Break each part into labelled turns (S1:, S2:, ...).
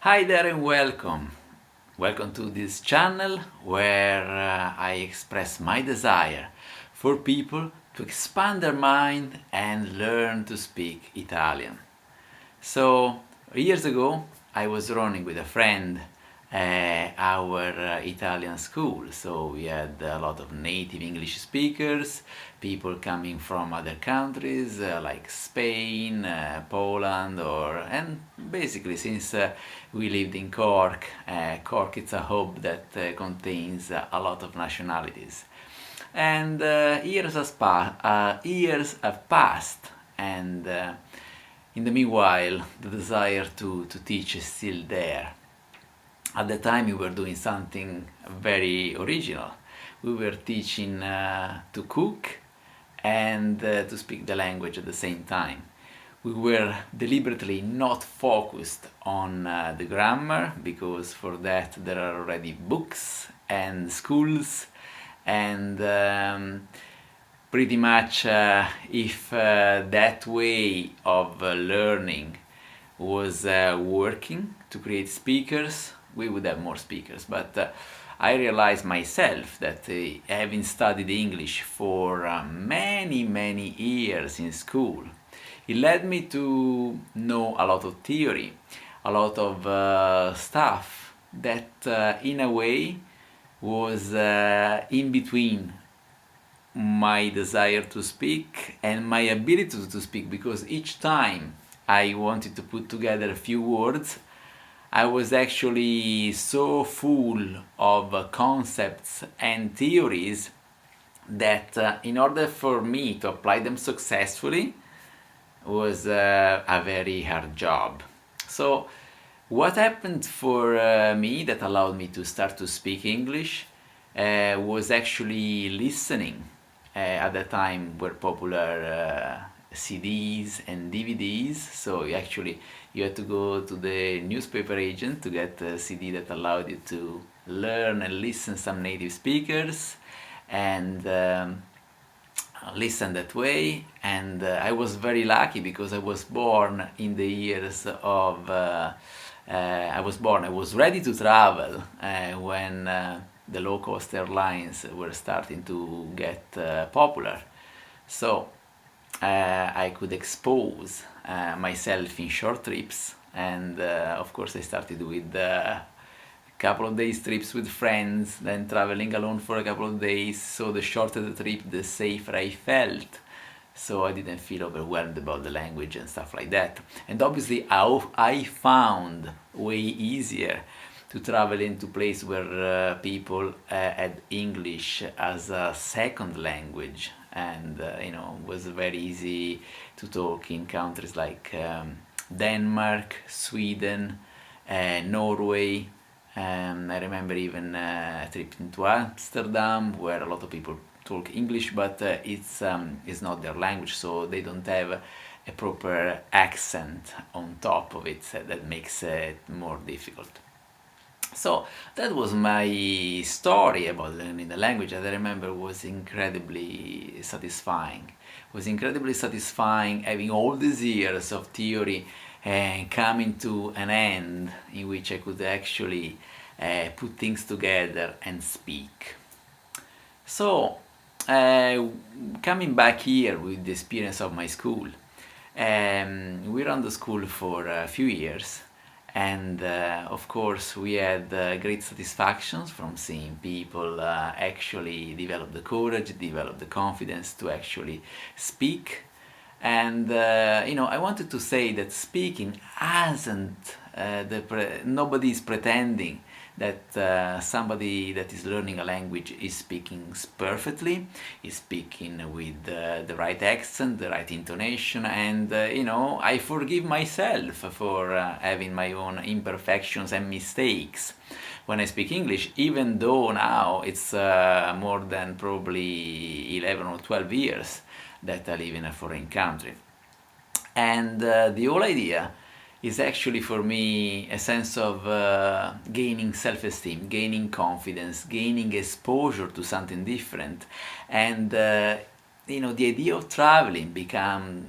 S1: Hi there and welcome. Welcome to this channel where I express my desire for people to expand their mind and learn to speak Italian. So, years ago, I was running with a friend our Italian school. So, we had a lot of native English speakers, people coming from other countries like Spain, Poland, and basically, since we lived in Cork, Cork is a hub that contains a lot of nationalities. And years have passed, and in the meanwhile, the desire to teach is still there. At the time, we were doing something very original. We were teaching to cook and to speak the language at the same time. We were deliberately not focused on the grammar because for that there are already books and schools and pretty much if that way of learning was working to create speakers, we would have more speakers. But I realized myself that having studied English for many years in school, it led me to know a lot of theory, a lot of stuff that in a way was in between my desire to speak and my ability to speak, because each time I wanted to put together a few words, I was actually so full of concepts and theories that in order for me to apply them successfully was a very hard job. So what happened for me that allowed me to start to speak English was actually listening. At that time were popular CDs and DVDs, so you had to go to the newspaper agent to get a CD that allowed you to learn and listen some native speakers and listen that way. And I was very lucky because I was born in the years of I was ready to travel when the low-cost airlines were starting to get popular. So I could expose myself in short trips, and of course I started with a couple of days trips with friends, then traveling alone for a couple of days. So the shorter the trip, the safer I felt. So I didn't feel overwhelmed about the language and stuff like that. And obviously I found way easier to travel into places where people had English as a second language, and it was very easy to talk in countries like Denmark, Sweden, Norway. I remember even a trip into Amsterdam where a lot of people talk English, but it's not their language, so they don't have a proper accent on top of it, so that makes it more difficult. So that was my story about learning the language that I remember was incredibly satisfying. It was incredibly satisfying having all these years of theory and coming to an end in which I could actually put things together and speak. So, coming back here with the experience of my school, we ran the school for a few years, and of course we had great satisfactions from seeing people actually develop the courage, develop the confidence to actually speak. And I wanted to say that speaking hasn't nobody is pretending that somebody that is learning a language is speaking perfectly, is speaking with the right accent, the right intonation, and I forgive myself for having my own imperfections and mistakes when I speak English, even though now it's more than probably 11 or 12 years that I live in a foreign country. And the whole idea is actually for me a sense of gaining self-esteem, gaining confidence, gaining exposure to something different. And the idea of traveling became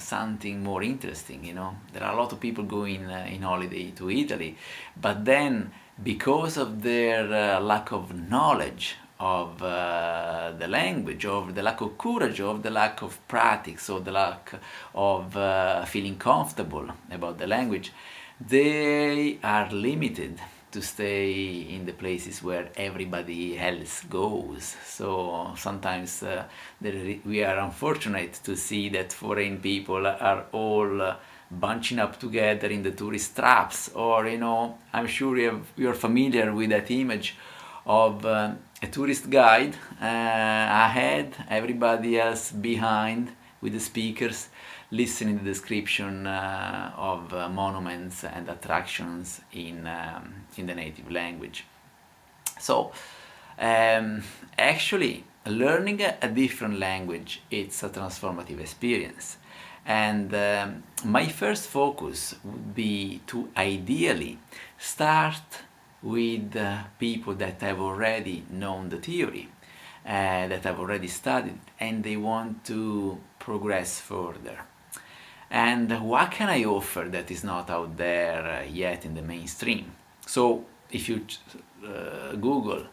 S1: something more interesting, you know. There are a lot of people going in holiday to Italy, but then because of their lack of knowledge of the language, of the lack of courage, of the lack of practice, or the lack of feeling comfortable about the language, they are limited to stay in the places where everybody else goes. So sometimes we are unfortunate to see that foreign people are all bunching up together in the tourist traps, or you know, I'm sure you're familiar with that image of a tourist guide ahead, everybody else behind with the speakers, listening to the description of monuments and attractions in the native language. So actually learning a different language, it's a transformative experience. And my first focus would be to ideally start with people that have already known the theory, that have already studied, and they want to progress further. And what can I offer that is not out there yet in the mainstream? So if you Google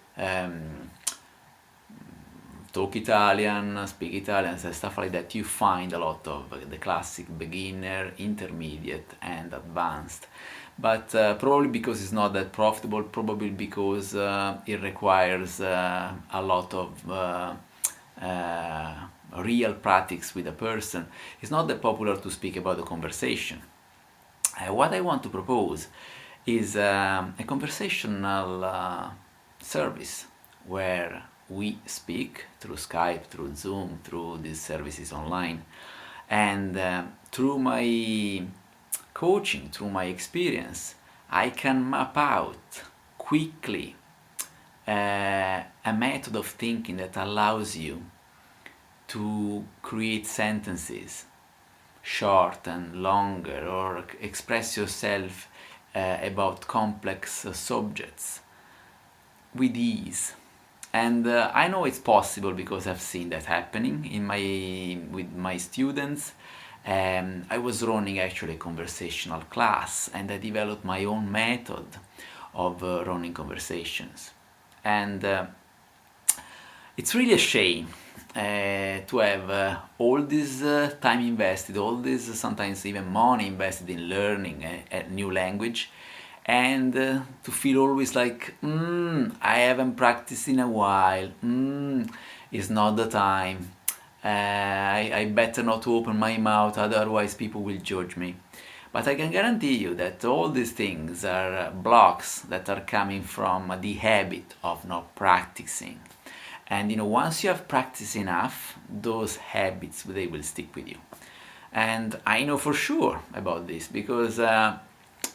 S1: talk Italian, speak Italian, and stuff like that, you find a lot of the classic beginner, intermediate, and advanced. But probably because it's not that profitable, probably because it requires a lot of real practice with a person, it's not that popular to speak about the conversation. What I want to propose is a conversational service where we speak through Skype, through Zoom, through these services online, and through my coaching, through my experience, I can map out quickly a method of thinking that allows you to create sentences, short and longer, or express yourself about complex subjects with ease. And I know it's possible because I've seen that happening with my students. I was running actually a conversational class, and I developed my own method of running conversations. And it's really a shame to have all this time invested, all this sometimes even money invested in learning a new language, and to feel always like, I haven't practiced in a while, it's not the time, I better not open my mouth, otherwise people will judge me. But I can guarantee you that all these things are blocks that are coming from the habit of not practicing. And you know, once you have practiced enough, those habits, they will stick with you. And I know for sure about this because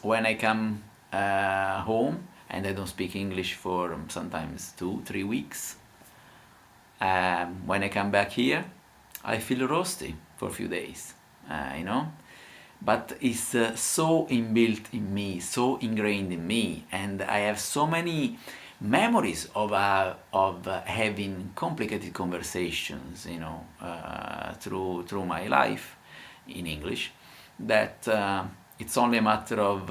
S1: when I come home and I don't speak English for sometimes 2-3 weeks, when I come back here, I feel rusty for a few days, you know. But it's so inbuilt in me, so ingrained in me, and I have so many memories of having complicated conversations, you know, through my life in English, that it's only a matter of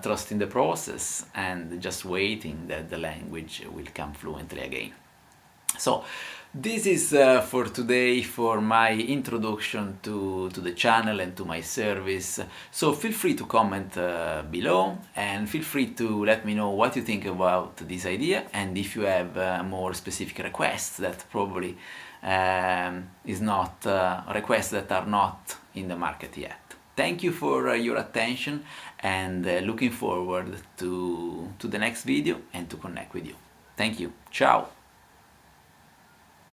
S1: trusting the process and just waiting that the language will come fluently again. So this is for today, for my introduction to the channel and to my service. So feel free to comment below, and feel free to let me know what you think about this idea, and if you have more specific requests that probably is not requests that are not in the market yet. Thank you for your attention, and looking forward to the next video and to connect with you. Thank you. Ciao.